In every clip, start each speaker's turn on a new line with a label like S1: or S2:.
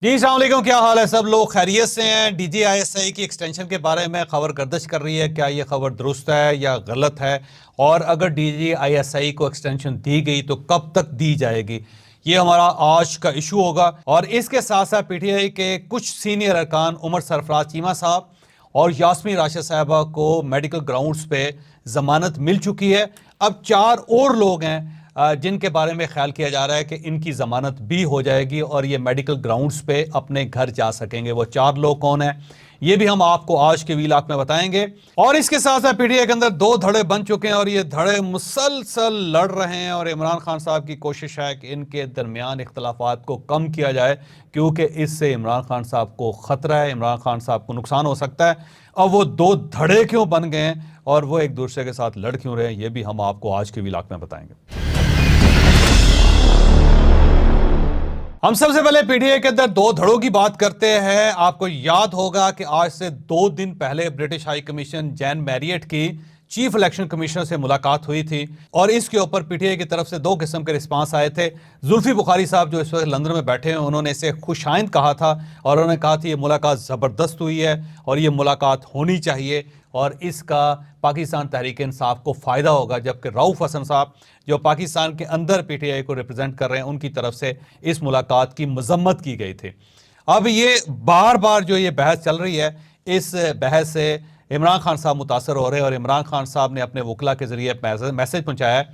S1: जी अस्सलाम वालेकुम, क्या हाल है? सब लोग खैरियत से हैं। DGISI की एक्सटेंशन के बारे में खबर गर्दिश कर रही है, क्या ये खबर दुरुस्त है या गलत है? और अगर DGISI को एक्सटेंशन दी गई तो कब तक दी जाएगी? ये हमारा आज का इशू होगा। और इसके साथ साथ PTI के कुछ सीनियर अरकान उमर सरफराज चीमा साहब और यास्मीन राशिद साहबा को मेडिकल ग्राउंड्स पे जमानत मिल चुकी है। अब 4 और लोग हैं जिनके बारे में ख्याल किया जा रहा है कि इनकी जमानत भी हो जाएगी और ये मेडिकल ग्राउंड्स पे अपने घर जा सकेंगे। वो 4 लोग कौन है, ये भी हम आपको आज के वीलाक में बताएंगे। और इसके साथ साथ PTI के अंदर 2 धड़े बन चुके हैं और ये धड़े मुसलसल लड़ रहे हैं। और इमरान खान साहब की कोशिश है कि इनके दरमियान इख्तलाफात को कम किया जाए, क्योंकि इससे इमरान खान साहब को खतरा है, इमरान खान साहब को नुकसान हो सकता है। अब वो 2 धड़े क्यों बन गए हैं और वो एक दूसरे के साथ लड़ क्यों रहे हैं, ये भी हम आपको आज के वीलाक में बताएंगे। हम सबसे पहले PTI के अंदर 2 धड़ों की बात करते हैं। आपको याद होगा कि आज से 2 दिन पहले British high commission Jain Marriott की चीफ इलेक्शन कमिश्नर से मुलाकात हुई थी और इसके ऊपर PTI की तरफ से 2 किस्म के रिस्पांस आए थे। जुल्फी बुखारी साहब जो इस वक्त लंदन में बैठे हैं, उन्होंने इसे खुशाइंद कहा था और उन्होंने कहा था ये मुलाकात ज़बरदस्त हुई है और ये मुलाकात होनी चाहिए और इसका पाकिस्तान तहरीक इंसाफ को फ़ायदा होगा। जबकि रऊफ़ हसन साहब जो पाकिस्तान के अंदर PTI को रिप्रेजेंट कर रहे हैं, उनकी तरफ से इस मुलाकात की मजम्मत की गई थी। अब ये बार बार जो ये बहस चल रही है, इस बहस से इमरान खान साहब मुतासर हो रहे हैं और इमरान खान साहब ने अपने वकला के ज़रिए मैसेज पहुँचाया है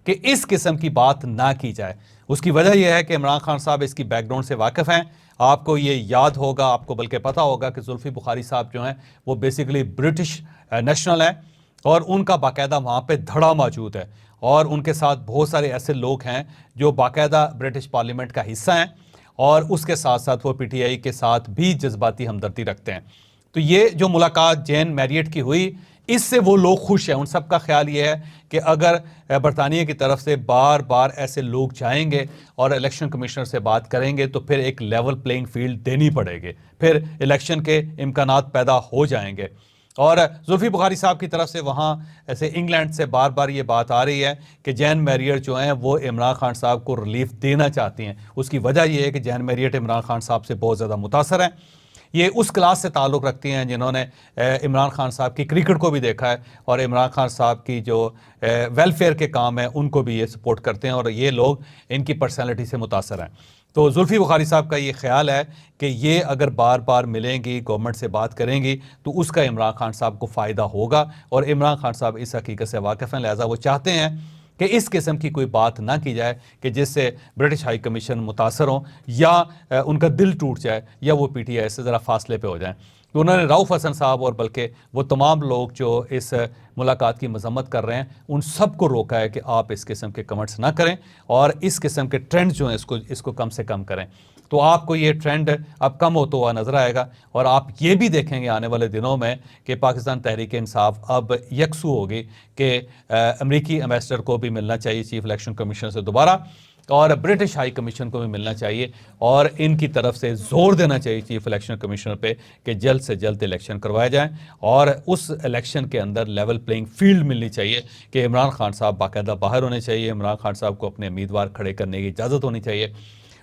S1: कि इस किस्म की बात ना की जाए। उसकी वजह यह है कि इमरान खान साहब इसकी बैकग्राउंड से वाकिफ़ हैं। आपको ये याद होगा, आपको बल्कि पता होगा कि जुल्फी बुखारी साहब जो हैं वो बेसिकली ब्रिटिश नेशनल हैं और उनका बाकायदा वहाँ पे धड़ा मौजूद है और उनके साथ बहुत सारे ऐसे लोग हैं जो बाकायदा ब्रिटिश पार्लियामेंट का हिस्सा हैं और उसके साथ साथ वो PTI के साथ भी जज्बाती हमदर्दी रखते हैं। तो ये जो मुलाकात जैन मैरियट की हुई, इससे वो लोग खुश हैं। उन सब का ख्याल ये है कि अगर बरतानिया की तरफ से बार बार ऐसे लोग जाएंगे और इलेक्शन कमिश्नर से बात करेंगे तो फिर एक लेवल प्लेइंग फील्ड देनी पड़ेगी, फिर इलेक्शन के इम्कानात पैदा हो जाएंगे। और जुल्फी बुखारी साहब की तरफ से वहाँ ऐसे इंग्लैंड से बार बार ये बात आ रही है कि जैन मैरियट जो हैं वो इमरान खान साहब को रिलीफ देना चाहती हैं। उसकी वजह ये है कि जैन मैरियट इमरान खान साहब से बहुत ज़्यादा मुतासर हैं। ये उस क्लास से ताल्लुक़ रखती हैं जिन्होंने इमरान खान साहब की क्रिकेट को भी देखा है और इमरान खान साहब की जो वेलफेयर के काम है उनको भी ये सपोर्ट करते हैं और ये लोग इनकी पर्सनैलिटी से मुतासर हैं। तो जुल्फी बुखारी साहब का ये ख्याल है कि ये अगर बार बार मिलेंगी, गवर्नमेंट से बात करेंगी तो उसका इमरान खान साहब को फ़ायदा होगा और इमरान खान साहब इस हकीकत से वाकिफ़ हैं। लिहाजा वो चाहते हैं कि इस किस्म की कोई बात ना की जाए कि जिससे ब्रिटिश हाई कमीशन मुतासर हों या उनका दिल टूट जाए या वो PTI से ज़रा फासले पे हो जाएं। तो उन्होंने रऊफ़ हसन साहब और बल्कि वो तमाम लोग जो इस मुलाकात की मजम्मत कर रहे हैं, उन सब को रोका है कि आप इस किस्म के कमेंट्स ना करें और इस किस्म के ट्रेंड जो हैं इसको कम से कम करें। तो आपको ये ट्रेंड अब कम होता हुआ नज़र आएगा और आप ये भी देखेंगे आने वाले दिनों में कि पाकिस्तान तहरीक इंसाफ अब यकसू होगी कि अमरीकी एम्बेसडर को भी मिलना चाहिए चीफ इलेक्शन कमीशन से दोबारा और ब्रिटिश हाई कमीशन को भी मिलना चाहिए और इनकी तरफ से जोर देना चाहिए चीफ इलेक्शन कमिश्नर पे कि जल्द से जल्द इलेक्शन करवाया जाए और उस इलेक्शन के अंदर लेवल प्लेइंग फील्ड मिलनी चाहिए कि इमरान खान साहब बाकायदा बाहर होने चाहिए, इमरान खान साहब को अपने उम्मीदवार खड़े करने की इजाज़त होनी चाहिए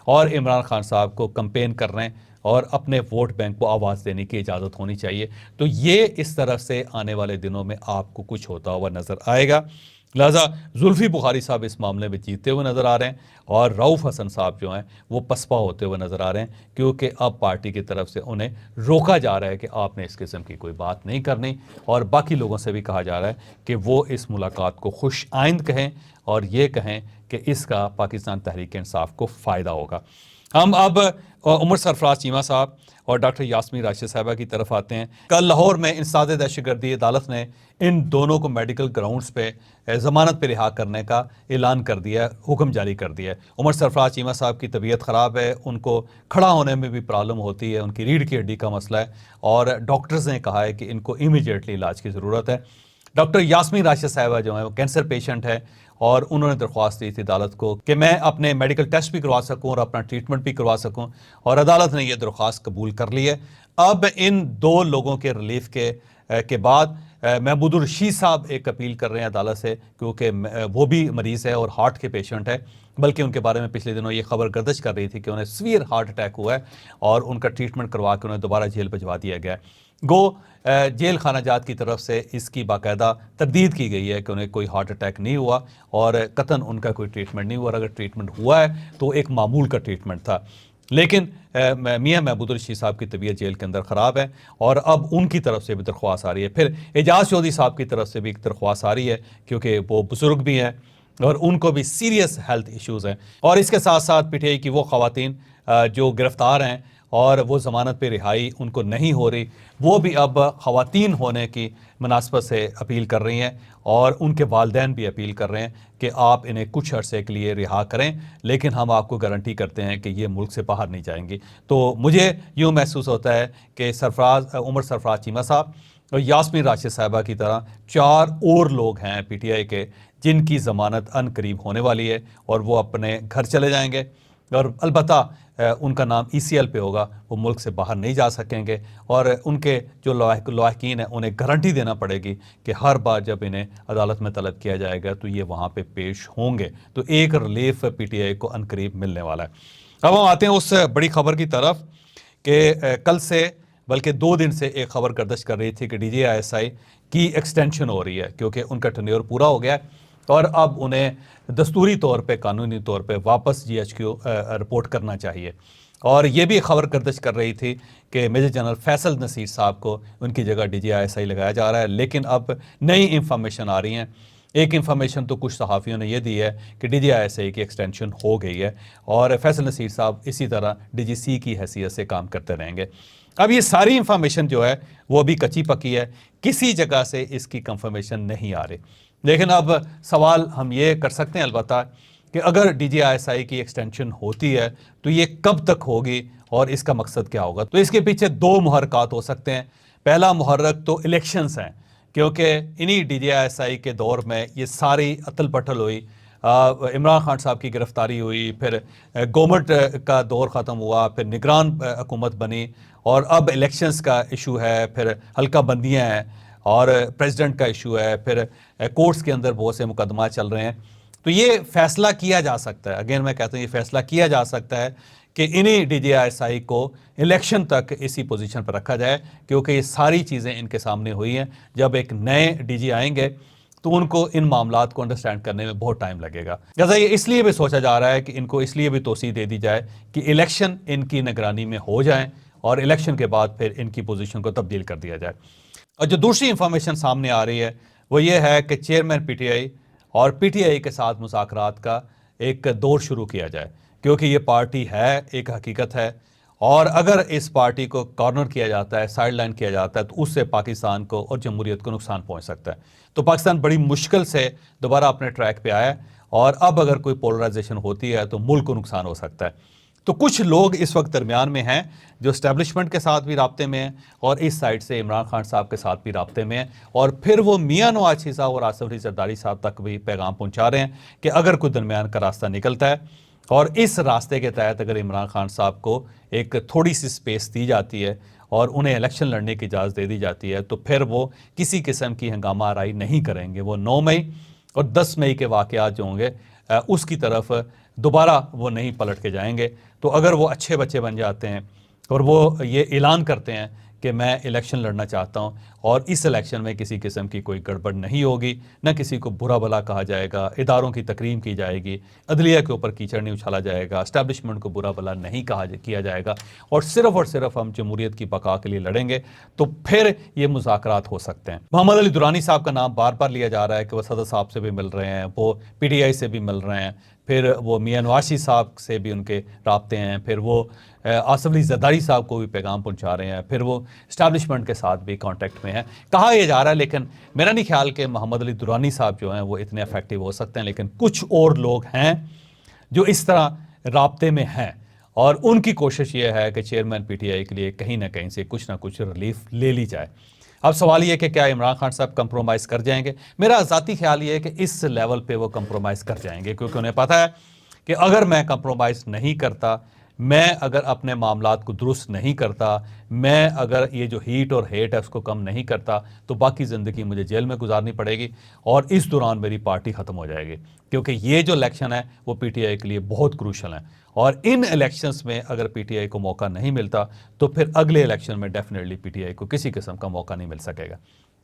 S1: और इमरान खान साहब को कंपेन करने और अपने वोट बैंक को आवाज़ देने की इजाज़त होनी चाहिए। तो ये इस तरफ से आने वाले दिनों में आपको कुछ होता हुआ नज़र आएगा। लिहाजा जुल्फी बुखारी साहब इस मामले में जीतते हुए नज़र आ रहे हैं और रऊफ़ हसन साहब जो हैं वो पसपा होते हुए नज़र आ रहे हैं, क्योंकि अब पार्टी की तरफ से उन्हें रोका जा रहा है कि आपने इस किस्म की कोई बात नहीं करनी और बाकी लोगों से भी कहा जा रहा है कि वो इस मुलाकात को खुश आइंद कहें और ये कहें कि इसका पाकिस्तान तहरीक इंसाफ को फ़ायदा होगा। हम अब उमर सरफराज चीमा साहब और डॉक्टर यास्मीन राशिद साहबा की तरफ आते हैं। कल लाहौर में इंसदाद दहशतगर्दी अदालत ने इन दोनों को मेडिकल ग्राउंड्स पे ज़मानत पे रिहा करने का ऐलान कर दिया, हुक्म जारी कर दिया है। उमर सरफराज चीमा साहब की तबीयत ख़राब है, उनको खड़ा होने में भी प्रॉब्लम होती है, उनकी रीढ़ की हड्डी का मसला है और डॉक्टर्स ने कहा है कि इनको इमीडिएटली इलाज की ज़रूरत है। डॉक्टर यास्मीन राशिद साहबा जो है वो कैंसर पेशेंट है और उन्होंने दरख्वास्त दी थी अदालत को कि मैं अपने मेडिकल टेस्ट भी करवा सकूं और अपना ट्रीटमेंट भी करवा सकूं और अदालत ने यह दरख्वास्त कबूल कर ली है। अब इन 2 लोगों के रिलीफ के बाद महमूद रशीद साहब एक अपील कर रहे हैं अदालत से, क्योंकि वो भी मरीज़ है और हार्ट के पेशेंट है बल्कि उनके बारे में पिछले दिनों ये खबर गर्दिश कर रही थी कि उन्हें सीवियर हार्ट अटैक हुआ है और उनका ट्रीटमेंट करवा के उन्हें दोबारा जेल भिजवा दिया गया है। जेल खाना जात की तरफ से इसकी बाकायदा तरदीद की गई है कि उन्हें कोई हार्ट अटैक नहीं हुआ और कतन उनका कोई ट्रीटमेंट नहीं हुआ, और अगर ट्रीटमेंट हुआ है तो एक मामूल का ट्रीटमेंट था। लेकिन मियां महमूद रशीद साहब की तबीयत जेल के अंदर ख़राब है और अब उनकी तरफ से भी दरख्वास्त आ रही है। फिर एजाज चौधरी साहब की तरफ से भी एक दरख्वास्त आ रही है क्योंकि वो बुजुर्ग भी हैं और उनको भी सीरियस हेल्थ इश्यूज़ हैं। और इसके साथ साथ पीटीआई की वो ख़वातीन जो गिरफ़्तार हैं और वो ज़मानत पे रिहाई उनको नहीं हो रही, वो भी अब ख़वातीन होने की मुनासबत से अपील कर रही हैं और उनके वालिदैन भी अपील कर रहे हैं कि आप इन्हें कुछ अरसे के लिए रिहा करें, लेकिन हम आपको गारंटी करते हैं कि ये मुल्क से बाहर नहीं जाएंगी। तो मुझे यूँ महसूस होता है कि उमर सरफराज चीमा साहब और यास्मीन राशिद साहिबा की तरह 4 और लोग हैं पीटीआई के जिनकी ज़मानत अनकरीब होने वाली है और वो अपने घर चले जाएंगे और अलबत्ता उनका नाम ईसीएल पे होगा, वो मुल्क से बाहर नहीं जा सकेंगे और उनके जो लायकीन हैं उन्हें गारंटी देना पड़ेगी कि हर बार जब इन्हें अदालत में तलब किया जाएगा तो ये वहाँ पे पेश होंगे। तो एक रिलीफ पीटीआई को अनकरीब मिलने वाला है। अब हम आते हैं उस बड़ी खबर की तरफ कि कल से बल्कि 2 दिन से एक खबर गर्दिश कर रही थी कि DGISI की एक्सटेंशन हो रही है क्योंकि उनका टेन्योर पूरा हो गया है और अब उन्हें दस्तूरी तौर पे, कानूनी तौर पे वापस GHQ रिपोर्ट करना चाहिए। और ये भी खबर गर्दिश कर रही थी कि मेजर जनरल फैसल नसीर साहब को उनकी जगह DGISI लगाया जा रहा है, लेकिन अब नई इंफॉर्मेशन आ रही हैं। एक इंफॉर्मेशन तो कुछ सहाफ़ियों ने यह दी है कि DGISI की एक्सटेंशन हो गई है और फैसल नसीर साहब इसी तरह DGC की हैसियत से काम करते रहेंगे। अब ये सारी इंफॉर्मेशन जो है वो अभी कच्ची पक्की है, किसी जगह से इसकी कंफर्मेशन नहीं आ रही। लेकिन अब सवाल हम ये कर सकते हैं अलबत्ता कि अगर DGISI की एक्सटेंशन होती है तो ये कब तक होगी और इसका मकसद क्या होगा। तो इसके पीछे 2 मुहर्रकात हो सकते हैं। पहला मुहर्रक तो इलेक्शंस हैं क्योंकि इन्हीं DGISI के दौर में ये सारी अतल पटल हुई, इमरान खान साहब की गिरफ्तारी हुई, फिर गवर्नमेंट का दौर ख़त्म हुआ, फिर निगरान हुकूमत बनी और अब इलेक्शंस का इशू है, फिर हल्का बंदियाँ हैं और प्रेसिडेंट का इशू है, फिर कोर्ट्स के अंदर बहुत से मुकदमा चल रहे हैं। तो ये फ़ैसला किया जा सकता है, अगेन मैं कहता हूँ ये फ़ैसला किया जा सकता है कि इन्हीं DGISI को इलेक्शन तक इसी पोजीशन पर रखा जाए क्योंकि ये सारी चीज़ें इनके सामने हुई हैं। जब एक नए DG आएंगे तो उनको इन मामलात को अंडरस्टैंड करने में बहुत टाइम लगेगा। जैसा ये इसलिए भी सोचा जा रहा है कि इनको इसलिए भी तोसी दे दी जाए कि इलेक्शन इनकी निगरानी में हो जाए और इलेक्शन के बाद फिर इनकी पोजीशन को तब्दील कर दिया जाए। और जो दूसरी इंफॉर्मेशन सामने आ रही है वो ये है कि चेयरमैन PTI और PTI के साथ मुज़ाकरात का एक दौर शुरू किया जाए क्योंकि ये पार्टी है, एक हकीकत है, और अगर इस पार्टी को कॉर्नर किया जाता है, साइड लाइन किया जाता है तो उससे पाकिस्तान को और जमहूरियत को नुकसान पहुंच सकता है। तो पाकिस्तान बड़ी मुश्किल से दोबारा अपने ट्रैक पे आया और अब अगर कोई पोलराइजेशन होती है तो मुल्क को नुकसान हो सकता है। तो कुछ लोग इस वक्त दरमियान में हैं जो इस्टेब्लिशमेंट के साथ भी राब्ते में हैं और इस साइड से इमरान खान साहब के साथ भी राब्ते में हैं और फिर वो मियां नवाज शरीफ साहब और आसिफ अली जरदारी साहब तक भी पैगाम पहुंचा रहे हैं कि अगर कोई दरमियान का रास्ता निकलता है और इस रास्ते के तहत अगर इमरान खान साहब को एक थोड़ी सी स्पेस दी जाती है और उन्हें इलेक्शन लड़ने की इजाज़त दे दी जाती है तो फिर वो किसी किस्म की हंगामा आराई नहीं करेंगे। वो 9 मई और 10 मई के वाक़यात जो होंगे उसकी तरफ दोबारा वो नहीं पलट के जाएंगे। तो अगर वो अच्छे बच्चे बन जाते हैं और वो ये ऐलान करते हैं कि मैं इलेक्शन लड़ना चाहता हूं और इस इलेक्शन में किसी किस्म की कोई गड़बड़ नहीं होगी, न किसी को बुरा भला कहा जाएगा, इदारों की तकरीम की जाएगी, अदलिया के ऊपर कीचड़ नहीं उछाला जाएगा, एस्टैब्लिशमेंट को बुरा भला नहीं किया जाएगा और सिर्फ हम जमहूरियत की बका के लिए लड़ेंगे, तो फिर ये मुज़ाकरात हो सकते हैं। मोहम्मद अली दुरानी साहब का नाम बार बार लिया जा रहा है कि वह सदर साहब से भी मिल रहे हैं, वो PTI से भी मिल रहे हैं, फिर वो मियां नवाज शरीफ साहब से भी उनके राब्ते हैं, फिर वो आसिफ अली जरदारी साहब को भी पैगाम पहुंचा रहे हैं, फिर वो इस्टेब्लिशमेंट के साथ भी कांटेक्ट में है। कहा यह जा रहा है, लेकिन मेरा नहीं ख्याल कि मोहम्मद अली दुरानी साहब जो हैं वो इतने इफेक्टिव हो सकते हैं, लेकिन कुछ और लोग हैं जो इस तरह राब्ते में हैं और उनकी कोशिश ये है कि चेयरमैन PTI के लिए कहीं ना कहीं से कुछ ना कुछ रिलीफ ले ली जाए। अब सवाल ये कि क्या इमरान खान साहब कंप्रोमाइज़ कर जाएंगे। मेरा ज़ाती ख्याल ये है कि इस लेवल पे वो कंप्रोमाइज़ कर जाएंगे क्योंकि उन्हें पता है कि अगर मैं कंप्रोमाइज़ नहीं करता मैं अगर अपने मामलात को दुरुस्त नहीं करता, मैं अगर ये जो हीट और हेट है उसको कम नहीं करता, तो बाकी ज़िंदगी मुझे जेल में गुजारनी पड़ेगी और इस दौरान मेरी पार्टी ख़त्म हो जाएगी। क्योंकि ये जो इलेक्शन है वो पीटीआई के लिए बहुत क्रूशल है और इन इलेक्शंस में अगर पीटीआई को मौका नहीं मिलता तो फिर अगले इलेक्शन में डेफिनेटली पीटीआई को किसी किस्म का मौका नहीं मिल सकेगा।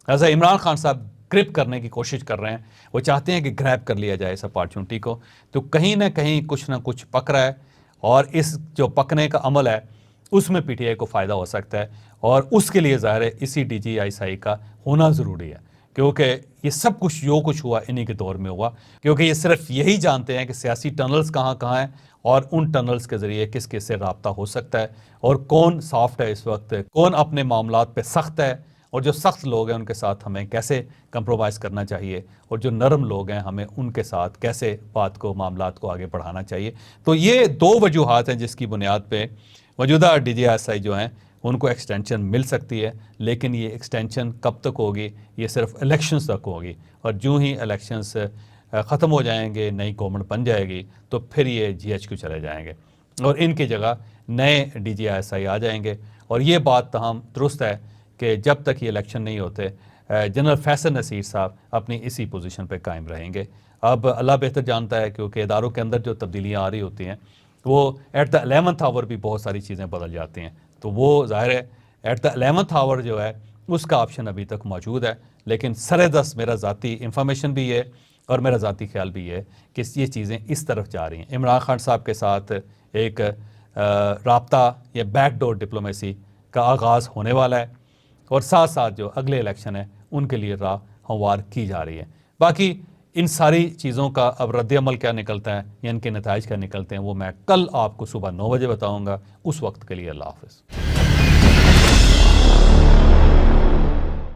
S1: ऐसा इमरान खान साहब ग्रिप करने की कोशिश कर रहे हैं, वो चाहते हैं कि ग्रैब कर लिया जाए इस अपॉर्चुनिटी को, तो कहीं ना कहीं कुछ ना कुछ पक रहा है और इस जो पकने का अमल है उसमें पीटीआई को फ़ायदा हो सकता है और उसके लिए ज़ाहिर है इसी डीजीआईएसआई का होना ज़रूरी है, क्योंकि ये सब कुछ जो कुछ हुआ इन्हीं के दौर में हुआ, क्योंकि ये सिर्फ यही जानते हैं कि सियासी टनल्स कहाँ कहाँ हैं और उन टनल्स के ज़रिए किस किस से रब्ता हो सकता है और कौन सॉफ्ट है इस वक्त, कौन अपने मामलात पे सख्त है और जो सख्त लोग हैं उनके साथ हमें कैसे कंप्रोमाइज़ करना चाहिए और जो नरम लोग हैं हमें उनके साथ कैसे बात को मामलात को आगे बढ़ाना चाहिए। तो ये दो वजूहात हैं जिसकी बुनियाद पे मौजूदा डीजीआईएसआई जो हैं उनको एक्सटेंशन मिल सकती है, लेकिन ये एक्सटेंशन कब तक होगी, ये सिर्फ इलेक्शंस तक होगी और जो ही इलेक्शंस ख़त्म हो जाएंगे, नई गवर्नमेंट बन जाएगी तो फिर ये जीएचक्यू चले जाएंगे और इनकी जगह नए डीजीआईएसआई आ जाएंगे। और ये बात तमाम दुरुस्त है कि जब तक ये इलेक्शन नहीं होते जनरल फैसल नसीर साहब अपनी इसी पोजीशन पे कायम रहेंगे। अब अल्लाह बेहतर जानता है, क्योंकि इदारों के अंदर जो तब्दीलियाँ आ रही होती हैं वो एट द 11th आवर भी बहुत सारी चीज़ें बदल जाती हैं, तो वो ज़ाहिर है एट द 11th आवर जो है उसका ऑप्शन अभी तक मौजूद है। लेकिन सरेदस्त मेरा ज़ाती इंफॉर्मेशन भी है और मेरा ज़ाती ख्याल भी है कि ये चीज़ें इस तरफ जा रही हैं। इमरान खान साहब के साथ एक राब्ता या बैकडोर डिप्लोमेसी का आगाज़ होने वाला है और साथ साथ जो अगले इलेक्शन है उनके लिए राह हमवार की जा रही है। बाकी इन सारी चीज़ों का अब रद्द-ए-अमल क्या निकलता है या इनके नताइज क्या निकलते हैं वो मैं कल आपको सुबह 9 बजे बताऊँगा। उस वक्त के लिए अल्लाह हाफ़िज़।